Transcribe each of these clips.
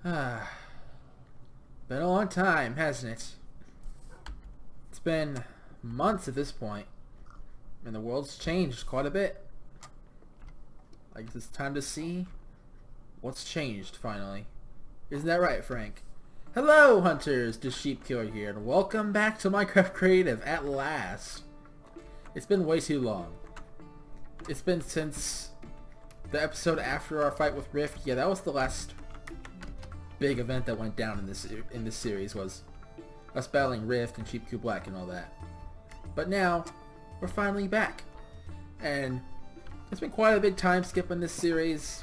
Been a long time, hasn't it? It's been months at this point, and the world's changed quite a bit. I guess it's time to see what's changed, finally. Isn't that right, Frank? Hello, hunters! The Sheep Killer here, and welcome back to Minecraft Creative at last. It's been way too long. It's been since the episode after our fight with Rift. Yeah, that was the last big event that went down in this series, was us battling Rift and Sheep Q Black and all that. But now we're finally back, and it's been quite a big time skipping this series,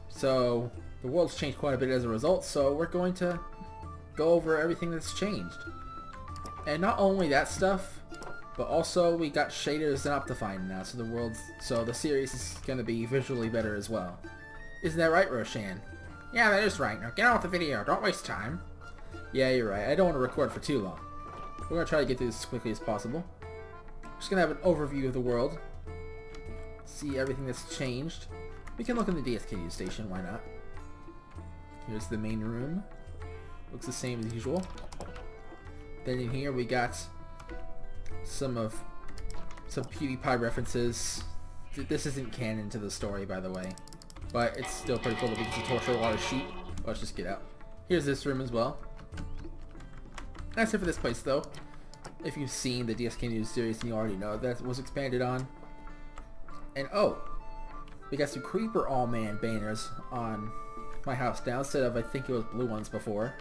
so the world's changed quite a bit as a result. So we're going to go over everything that's changed, and not only that stuff, but also we got shaders and Optifine now, so the series is going to be visually better as well. Isn't that right, Roshan? Yeah, that is right. Now get on with the video. Don't waste time. Yeah, you're right. I don't want to record for too long. We're going to try to get through this as quickly as possible. Just going to have an overview of the world. See everything that's changed. We can look in the DSK news station. Why not? Here's the main room. Looks the same as usual. Then in here we got some PewDiePie references. This isn't canon to the story, by the way, but it's still pretty cool that we get to torture a lot of sheep. Let's just get out. Here's this room as well. That's it for this place, though. If you've seen the DSK News series, then you already know that was expanded on. And oh, we got some Creeper All-Man banners on my house now, instead of, I think it was blue ones before.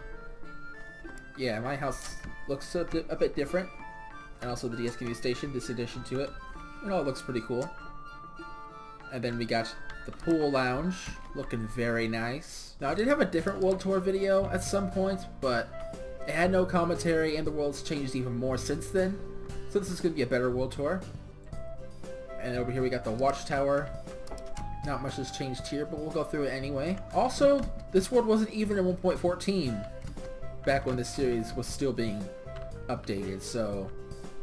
Yeah, my house looks a bit different. And also the DSK News station, this addition to it. It all looks pretty cool. And then we got the pool lounge, looking very nice. Now, I did have a different world tour video at some point, but it had no commentary, and the world's changed even more since then. So this is going to be a better world tour. And over here we got the watchtower. Not much has changed here, but we'll go through it anyway. Also, this world wasn't even in 1.14 back when this series was still being updated, so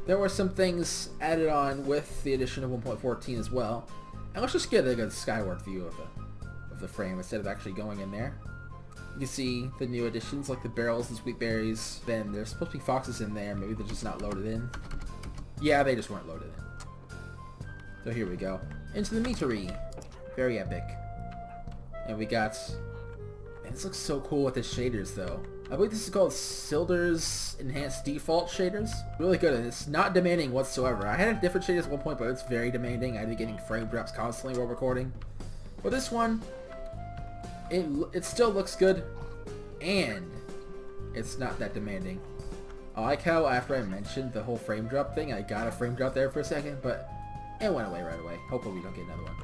there were some things added on with the addition of 1.14 as well. And let's just get a good skyward view of the frame instead of actually going in there. You can see the new additions like the barrels and sweet berries. Then there's supposed to be foxes in there. Maybe they're just not loaded in. Yeah, they just weren't loaded in. So here we go. Into the meatery. Very epic. And we got... Man, this looks so cool with the shaders though. I believe this is called Silder's Enhanced Default Shaders. Really good, and it's not demanding whatsoever. I had different shaders at one point, but it's very demanding. I'd be getting frame drops constantly while recording. But this one, it still looks good, and it's not that demanding. I like how after I mentioned the whole frame drop thing, I got a frame drop there for a second, but it went away right away. Hopefully we don't get another one.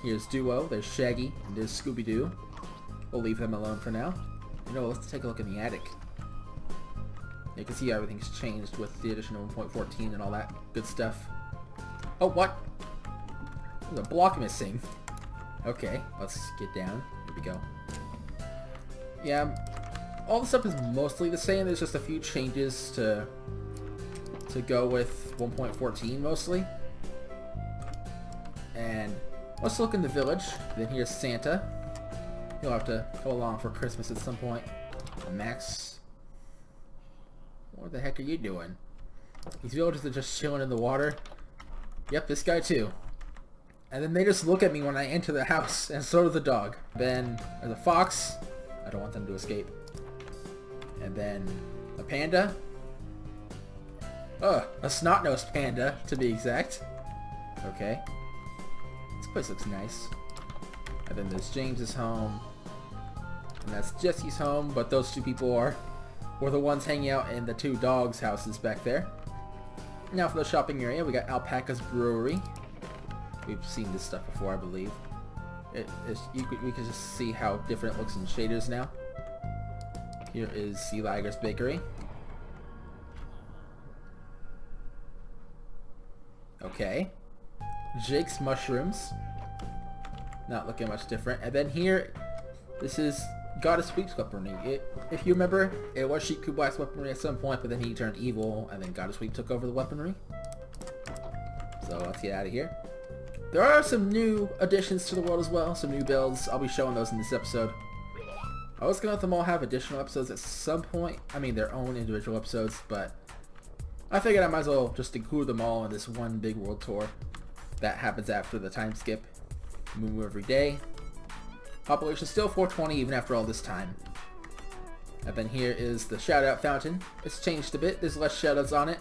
Here's Duo, there's Shaggy, and there's Scooby-Doo. We'll leave them alone for now. You know, let's take a look in the attic. You can see everything's changed with the addition of 1.14 and all that good stuff. Oh, what? There's a block missing. Okay, let's get down. Here we go. Yeah, all the stuff is mostly the same. There's just a few changes to go with 1.14 mostly. And let's look in the village. Then here's Santa. He'll have to go along for Christmas at some point. Max, what the heck are you doing? These villagers are just chilling in the water. Yep, this guy too. And then they just look at me when I enter the house, and so does the dog. Then there's a fox. I don't want them to escape. And then a panda. A snot-nosed panda, to be exact. Okay. This place looks nice. And then there's James's home. And that's Jesse's home, but those two people were the ones hanging out in the two dogs' houses back there. Now for the shopping area, we got Alpaca's Brewery. We've seen this stuff before, I believe. We can just see how different it looks in shaders now. Here is Sea Liger's Bakery. Okay. Jake's Mushrooms. Not looking much different. And then here, this is Goddess Weep's weaponry. If you remember, it was Sheep Black's weaponry at some point, but then he turned evil, and then Goddess Weep took over the weaponry. So let's get out of here. There are some new additions to the world as well, some new builds. I'll be showing those in this episode. I was gonna let them all have additional episodes at some point. I mean, their own individual episodes, but I figured I might as well just include them all in this one big world tour that happens after the time skip. We move every day. Population still 420 even after all this time. And then here is the shout-out fountain. It's changed a bit. There's less shout-outs on it.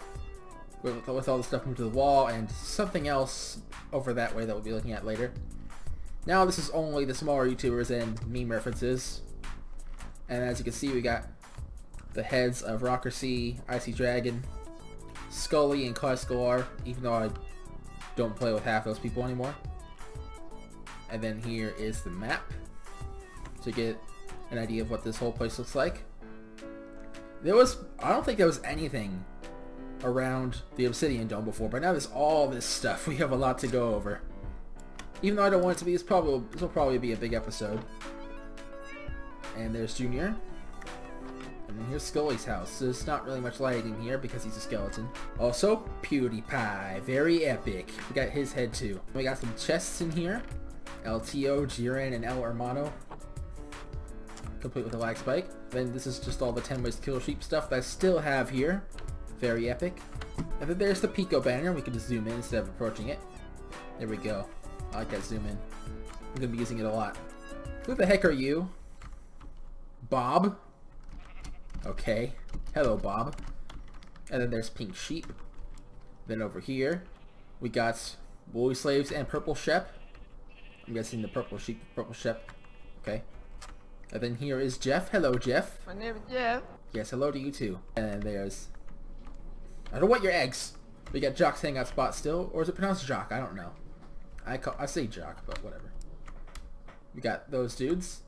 With all the stuff moved to the wall and something else over that way that we'll be looking at later. Now this is only the smaller YouTubers and meme references. And as you can see, we got the heads of Rocker C, Icy Dragon, Scully, and Clascolar, even though I don't play with half those people anymore. And then here is the map to get an idea of what this whole place looks like. I don't think there was anything around the Obsidian Dome before, but now there's all this stuff. We have a lot to go over. Even though I don't want it to be, this will probably be a big episode. And there's Junior. And then here's Scully's house. There's not really much lighting here because he's a skeleton. Also, PewDiePie. Very epic. We got his head too. We got some chests in here. LTO, Jiren, and El Hermano. Complete with a lag spike. Then this is just all the 10 ways to kill sheep stuff that I still have here. Very epic. And then there's the Pico banner. We can just zoom in instead of approaching it. There we go. I like that zoom in. I'm going to be using it a lot. Who the heck are you? Bob? Okay. Hello, Bob. And then there's Pink Sheep. Then over here, we got Woolly Slaves and Purple Shep. I'm guessing the Purple Sheep, Purple Shep. Okay. And then here is Jeff. Hello, Jeff. My name is Jeff. Yes, hello to you too. And then there's... I don't want your eggs. We got Jock's hangout spot still. Or is it pronounced Jock? I don't know. I say Jock, but whatever. We got those dudes.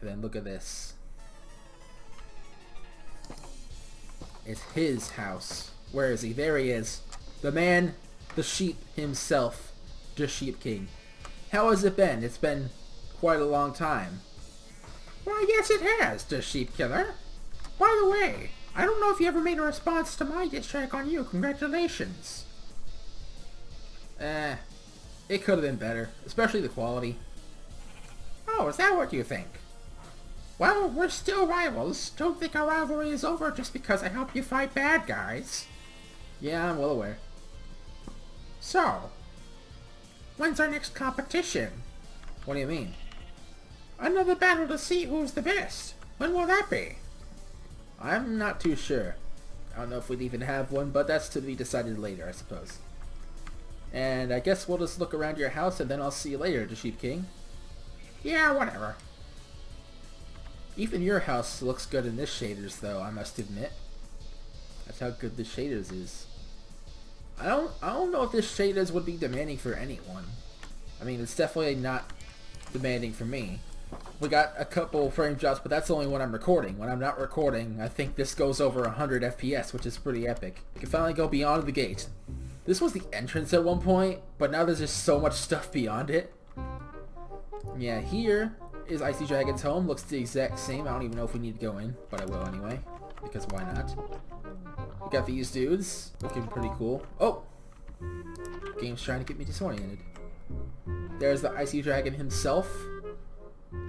And then look at this. It's his house. Where is he? There he is. The man, the sheep himself. The Sheep King. How has it been? It's been quite a long time. Why, yes it has, the Sheep Killer. By the way, I don't know if you ever made a response to my diss track on you. Congratulations. It could have been better, especially the quality. Oh, is that what you think? Well, we're still rivals. Don't think our rivalry is over just because I help you fight bad guys. Yeah, I'm well aware. So, when's our next competition? What do you mean? Another battle to see who's the best. When will that be? I'm not too sure. I don't know if we'd even have one, but that's to be decided later, I suppose. And I guess we'll just look around your house and then I'll see you later, the Sheep King. Yeah, whatever. Even your house looks good in this shaders, though, I must admit. That's how good the shaders is. I don't know if this shaders would be demanding for anyone. I mean, it's definitely not demanding for me. We got a couple frame drops, but that's only when I'm recording. When I'm not recording, I think this goes over 100 FPS, which is pretty epic. We can finally go beyond the gate. This was the entrance at one point, but now there's just so much stuff beyond it. Yeah, here is Icy Dragon's home. Looks the exact same. I don't even know if we need to go in, but I will anyway, because why not? We got these dudes, looking pretty cool. Oh! Game's trying to get me disoriented. There's the Icy Dragon himself,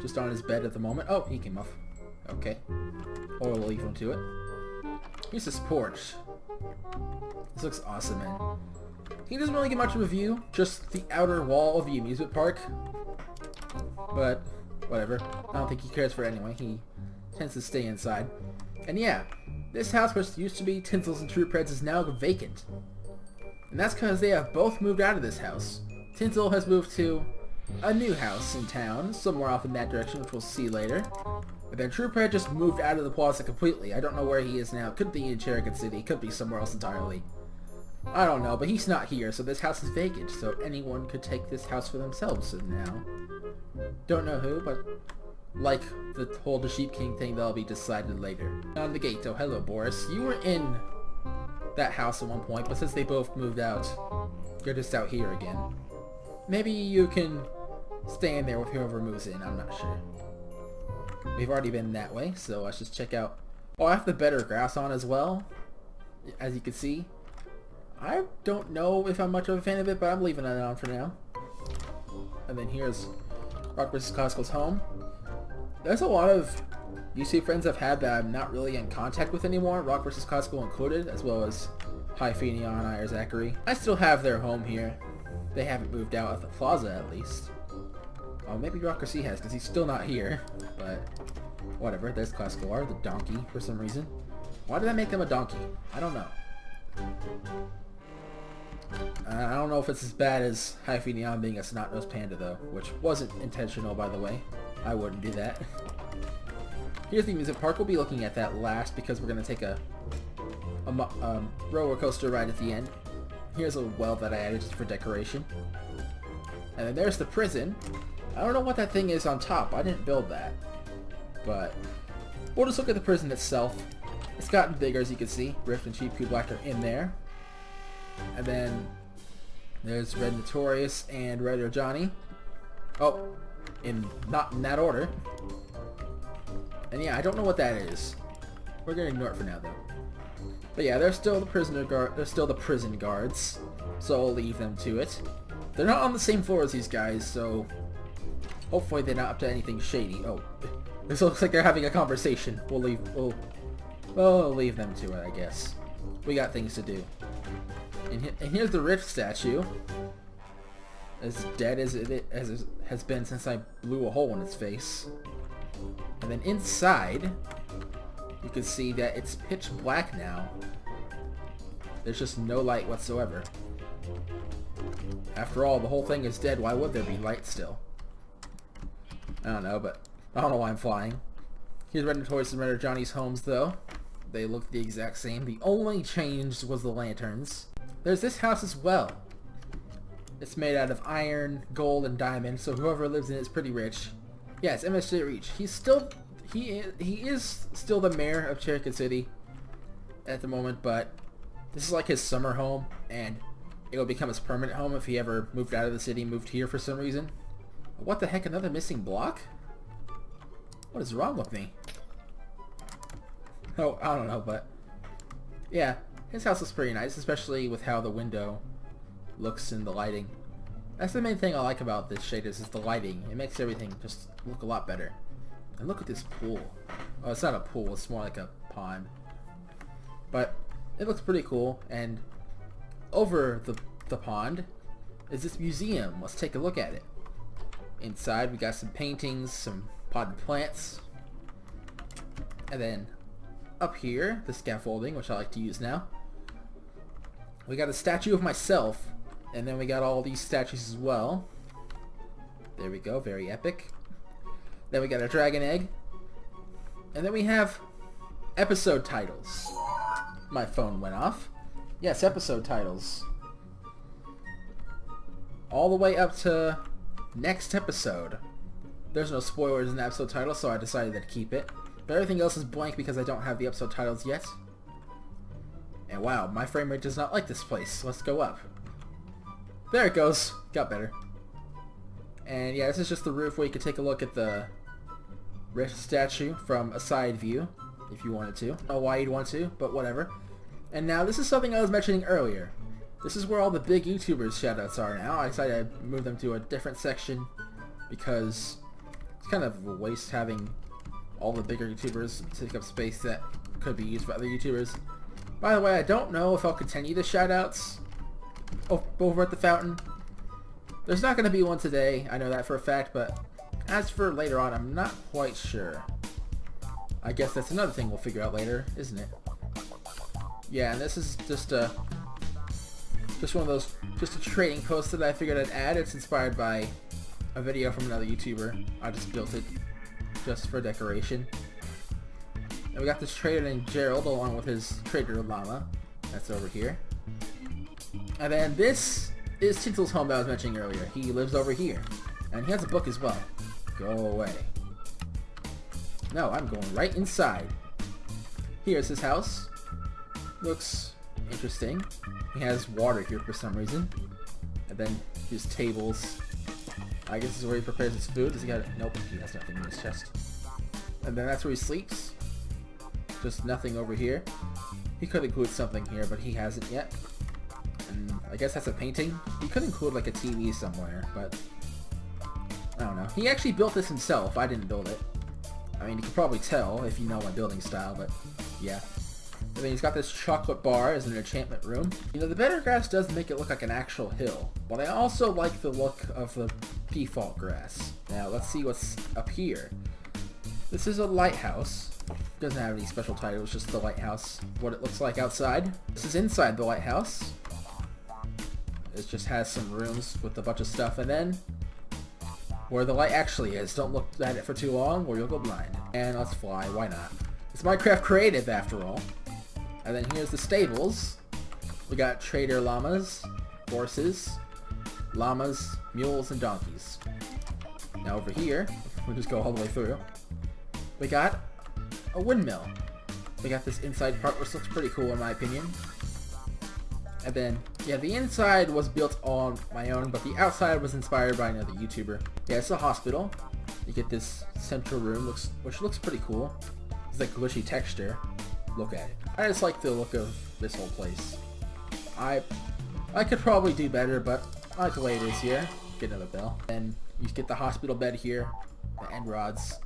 just on his bed at the moment. Oh, he came off. Okay. Or we'll leave him to it. Here's this porch. This looks awesome, man. He doesn't really get much of a view, just the outer wall of the amusement park. But, whatever. I don't think he cares for it anyway. He tends to stay inside. And yeah, this house, which used to be Tinsel's and True Preds, is now vacant. And that's because they have both moved out of this house. Tinsel has moved to a new house in town, somewhere off in that direction, which we'll see later. But then True Pred just moved out of the plaza completely. I don't know where he is now. Could be in Cherokee City, could be somewhere else entirely. I don't know, but he's not here, so this house is vacant, so anyone could take this house for themselves now. Don't know who, but like the whole The Sheep King thing, that'll be decided later. On the gate, oh hello Boris. You were in that house at one point, but since they both moved out, you're just out here again. Maybe you can stay in there with whoever moves in, I'm not sure. We've already been that way, so let's just check out... Oh, I have the better grass on as well, as you can see. I don't know if I'm much of a fan of it, but I'm leaving it on for now. And then here's Rock vs. Classical's home. There's a lot of YouTube friends I've had that I'm not really in contact with anymore, Rock vs. Costco included, as well as Hyphaenion, Ire Zachary. I still have their home here. They haven't moved out at the plaza, at least. Oh, maybe Rocker C has, because he's still not here. But, whatever. There's Classical R, the donkey, for some reason. Why did I make them a donkey? I don't know. I don't know if it's as bad as Hyphaenion being a snot-nosed panda, though, which wasn't intentional, by the way. I wouldn't do that. Here's the amusement park. We'll be looking at that last, because we're going to take a roller coaster ride at the end. Here's a well that I added just for decoration. And then there's the prison. I don't know what that thing is on top. I didn't build that. But we'll just look at the prison itself. It's gotten bigger, as you can see. Rift and Cheap Cube Black are in there. And then there's Red Notorious and Red Johnny. Oh, not in that order. And yeah, I don't know what that is. We're gonna ignore it for now, though. But yeah, they're still the prison guards, so I'll leave them to it. They're not on the same floor as these guys, so hopefully they're not up to anything shady. Oh, this looks like they're having a conversation. We'll leave them to it, I guess. We got things to do. And here's the Rift statue, as dead as it has been since I blew a hole in its face. And then inside, you can see that it's pitch black now. There's just no light whatsoever. After all, the whole thing is dead. Why would there be light still? I don't know, but I don't know why I'm flying. Here's Red Notorious and Red Johnny's homes, though. They look the exact same. The only change was the lanterns. There's this house as well. It's made out of iron, gold, and diamond, so whoever lives in it is pretty rich. Yeah, it's MSJ Reach. He is still the mayor of Cherokee City at the moment, but this is like his summer home, and it will become his permanent home if he ever moved out of the city, moved here for some reason. What the heck, another missing block? What is wrong with me? Oh, I don't know, but yeah, his house is pretty nice, especially with how the window looks in the lighting. That's the main thing I like about this shade is the lighting. It makes everything just look a lot better. And look at this pool. Oh, it's not a pool, it's more like a pond. But it looks pretty cool, and over the pond is this museum. Let's take a look at it. Inside we got some paintings, some potted plants, and then up here, the scaffolding, which I like to use now. We got a statue of myself, and then we got all these statues as well. There we go, very epic. Then we got a dragon egg. And then we have episode titles. My phone went off. Yes, episode titles. All the way up to next episode. There's no spoilers in the episode title, so I decided to keep it. But everything else is blank because I don't have the episode titles yet. And wow, my frame rate does not like this place. Let's go up. There it goes. Got better. And yeah, this is just the roof where you can take a look at the Rift statue from a side view, if you wanted to. I don't know why you'd want to, but whatever. And now this is something I was mentioning earlier. This is where all the big YouTubers shoutouts are now. I decided to move them to a different section because it's kind of a waste having all the bigger YouTubers take up space that could be used by other YouTubers. By the way, I don't know if I'll continue the shoutouts over at the fountain. There's not going to be one today, I know that for a fact, but as for later on, I'm not quite sure. I guess that's another thing we'll figure out later, isn't it? Yeah, and this is just one of those, just a trading post that I figured I'd add. It's inspired by a video from another YouTuber. I just built it just for decoration. And we got this trader named Gerald along with his trader llama. That's over here. And then this is Tinsel's home that I was mentioning earlier. He lives over here. And he has a book as well. Go away. No, I'm going right inside. Here's his house. Looks interesting. He has water here for some reason. And then his tables. I guess this is where he prepares his food. Does he got it? Nope, he has nothing in his chest. And then that's where he sleeps. Just nothing over here. He could include something here, but he hasn't yet. And I guess that's a painting. He could include like a TV somewhere, but I don't know. He actually built this himself. I didn't build it. I mean, you can probably tell if you know my building style, but yeah. And then he's got this chocolate bar as an enchantment room. You know, the better grass does make it look like an actual hill, but I also like the look of the default grass. Now, let's see what's up here. This is a lighthouse. Doesn't have any special titles, just the lighthouse, what it looks like outside. This is inside the lighthouse. It just has some rooms with a bunch of stuff, and then where the light actually is. Don't look at it for too long or you'll go blind. And let's fly, why not? It's Minecraft Creative after all. And then here's the stables. We got trader llamas, horses, llamas, mules, and donkeys. Now over here, we'll just go all the way through. We got a windmill. We got this inside part which looks pretty cool in my opinion. And then, yeah, the inside was built on my own, but the outside was inspired by another YouTuber. Yeah, it's a hospital. You get this central room, which looks pretty cool. It's like glitchy texture. Look at it. I just like the look of this whole place. I could probably do better, but I like the way it is here. Get another bell. And you get the hospital bed here, the end rods.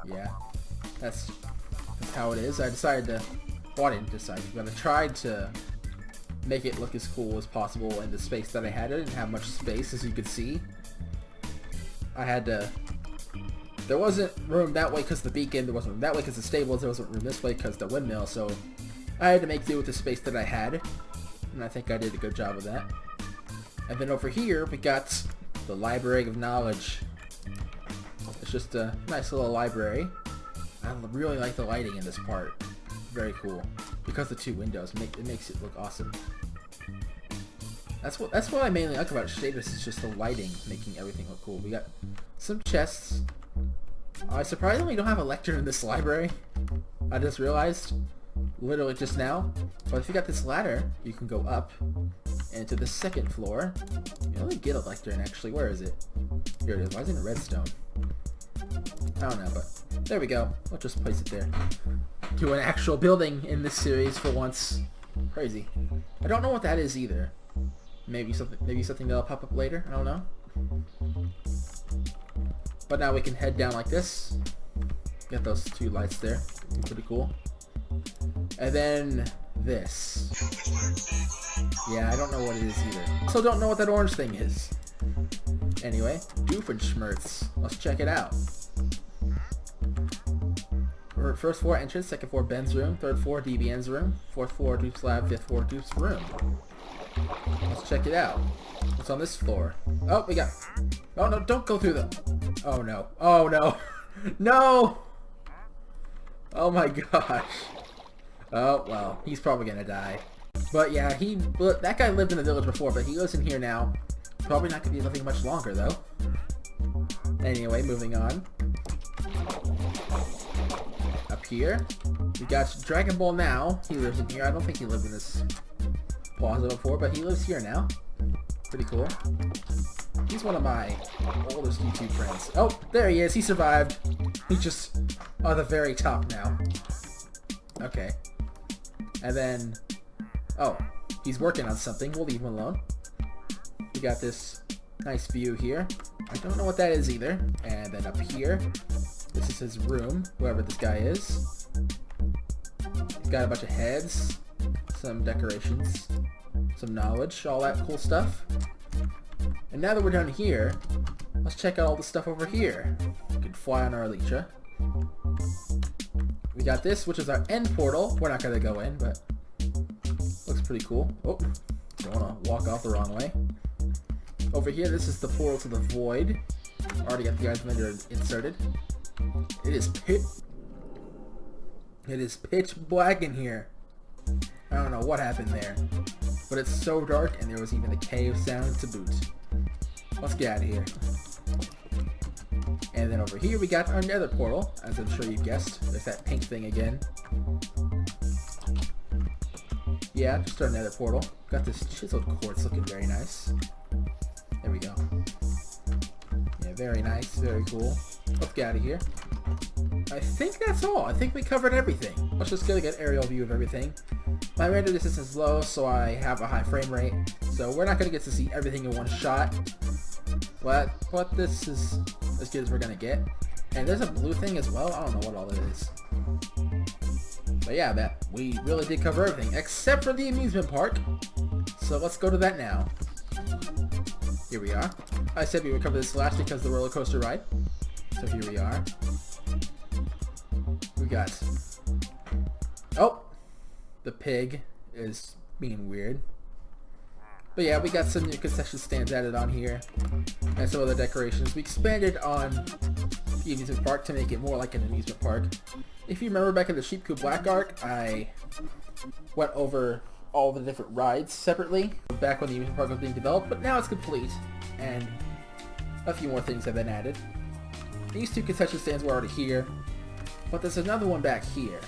Yeah, that's how it is. I decided to, well, I didn't decide, but I tried to make it look as cool as possible in the space that I had. I didn't have much space, as you could see. I had to, there wasn't room that way because the beacon, there wasn't room that way because the stables, there wasn't room this way because the windmill, so I had to make do with the space that I had, and I think I did a good job of that. And then over here, we got the Library of Knowledge. It's just a nice little library. I really like the lighting in this part. Very cool. Because the two windows, it makes it look awesome. That's what I mainly like about Shaders, is just the lighting making everything look cool. We got some chests. I surprisingly don't have a lectern in this library. I just realized, literally just now. But if you got this ladder, you can go up and to the second floor. You only get a lectern actually. Where is it? Here it is. Why is it in redstone? I don't know, but there we go. I'll just place it there. Do an actual building in this series for once. Crazy. I don't know what that is either. Maybe something that'll pop up later. I don't know. But now we can head down like this. Get those two lights there. Pretty cool. And then this. Yeah, I don't know what it is either. Also don't know what that orange thing is. Anyway, Doofenshmirtz. Let's check it out. First floor entrance, second floor Ben's room, third floor DBN's room, fourth floor Dupe's lab, fifth floor Dupe's room. Let's check it out. What's on this floor? Oh, we got... Oh no, don't go through the... Oh no. Oh no. No! Oh my gosh. Oh, well, he's probably gonna die. But yeah, that guy lived in the village before, but he lives in here now. Probably not gonna be living much longer though. Anyway, moving on. Up here, we got Dragon Ball now. He lives in here. I don't think he lived in this plaza before, but he lives here now. Pretty cool. He's one of my oldest YouTube friends. Oh, there he is. He survived. He's just on the very top now. Okay. And then, oh, he's working on something. We'll leave him alone. We got this nice view here. I don't know what that is either. And then up here, this is his room, whoever this guy is. He's got a bunch of heads, some decorations, some knowledge, all that cool stuff. And now that we're done here, let's check out all the stuff over here. We can fly on our Elytra. We got this, which is our end portal. We're not gonna go in, but looks pretty cool. Oh, don't wanna walk off the wrong way. Over here, this is the portal to the void. Already got the guys inserted. It is pitch black in here. I don't know what happened there, but it's so dark, and there was even a cave sound to boot. Let's get out of here. And then over here we got our nether portal, as I'm sure you guessed. There's that pink thing again. Yeah, just our nether portal. Got this chiseled quartz looking very nice. There we go. Yeah, very nice, very cool. Let's get out of here. I think that's all. I think we covered everything. Let's just get an aerial view of everything. My render distance is low, so I have a high frame rate. So we're not going to get to see everything in one shot. But this is as good as we're going to get. And there's a blue thing as well. I don't know what all it is. But yeah, that we really did cover everything except for the amusement park. So let's go to that now. Here we are. I said we would cover this last because of the roller coaster ride. So here we are. We got... Oh! The pig is being weird. But yeah, we got some new concession stands added on here. And some other decorations. We expanded on the amusement park to make it more like an amusement park. If you remember back in the Sheep Coop Black Arc, I went over all the different rides separately back when the amusement park was being developed, but now it's complete and a few more things have been added. These two concession stands were already here, but there's another one back here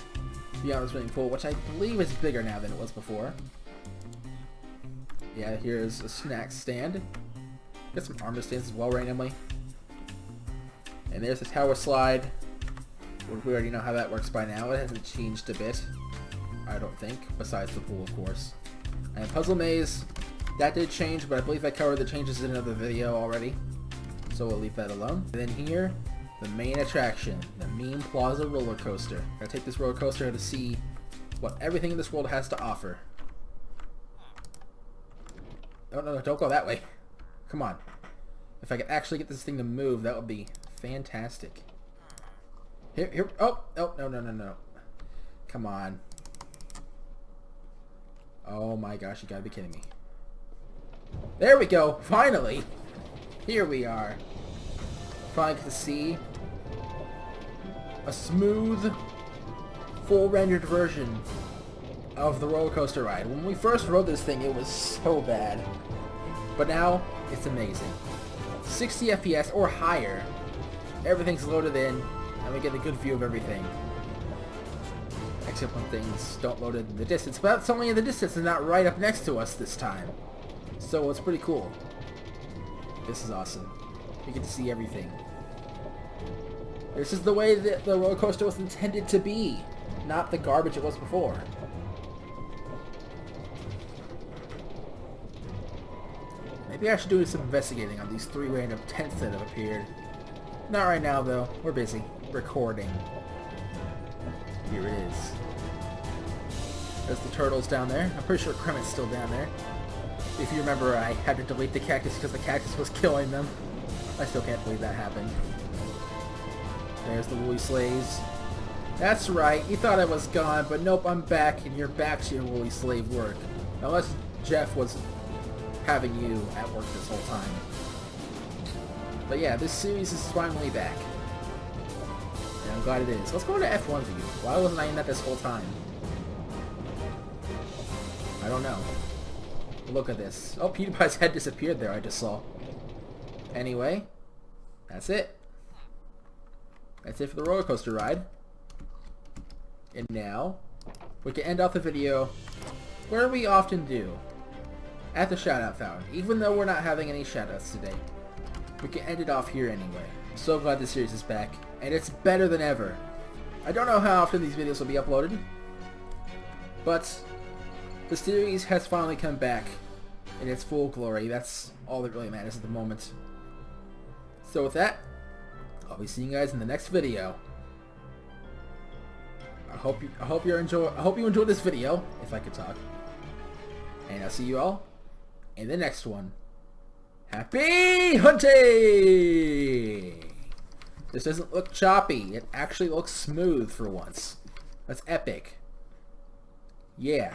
beyond the swimming pool, which I believe is bigger now than it was before. Yeah, here's a snack stand. Got some armor stands as well randomly. And there's the tower slide. We already know how that works by now. It hasn't changed a bit, I don't think, besides the pool, of course. And puzzle maze, that did change, but I believe I covered the changes in another video already, so we'll leave that alone. And then here, the main attraction, the Meme Plaza roller coaster. Gotta take this roller coaster to see what everything in this world has to offer. Oh no, don't go that way. Come on. If I could actually get this thing to move, that would be fantastic. Here, oh, no. Come on. Oh my gosh, you gotta be kidding me. There we go, finally! Here we are. Finally get to see a smooth, full rendered version of the roller coaster ride. When we first rode this thing, it was so bad. But now, it's amazing. 60 FPS or higher. Everything's loaded in, and we get a good view of everything. Except when things don't load in the distance. But it's only in the distance and not right up next to us this time. So it's pretty cool. This is awesome. We get to see everything. This is the way that the roller coaster was intended to be, not the garbage it was before. Maybe I should do some investigating on these 3 random tents that have appeared. Not right now though, we're busy recording. Here it is. There's the turtles down there. I'm pretty sure Kremit's still down there. If you remember, I had to delete the cactus because the cactus was killing them. I still can't believe that happened. There's the woolly slaves. That's right, you thought I was gone, but nope, I'm back, and you're back to your woolly slave work. Unless Jeff was having you at work this whole time. But yeah, this series is finally back. And I'm glad it is. Let's go into F1 view. Why wasn't I in that this whole time? I don't know. Look at this. Oh, PewDiePie's head disappeared there, I just saw. Anyway, that's it. That's it for the roller coaster ride. And now, we can end off the video where we often do. At the shoutout fountain. Even though we're not having any shoutouts today, we can end it off here anyway. I'm so glad this series is back, and it's better than ever. I don't know how often these videos will be uploaded, but the series has finally come back in its full glory. That's all that really matters at the moment. So with that, I'll be seeing you guys in the next video. I hope you enjoyed this video, if I could talk. And I'll see you all in the next one. Happy hunting! This doesn't look choppy. It actually looks smooth for once. That's epic. Yeah.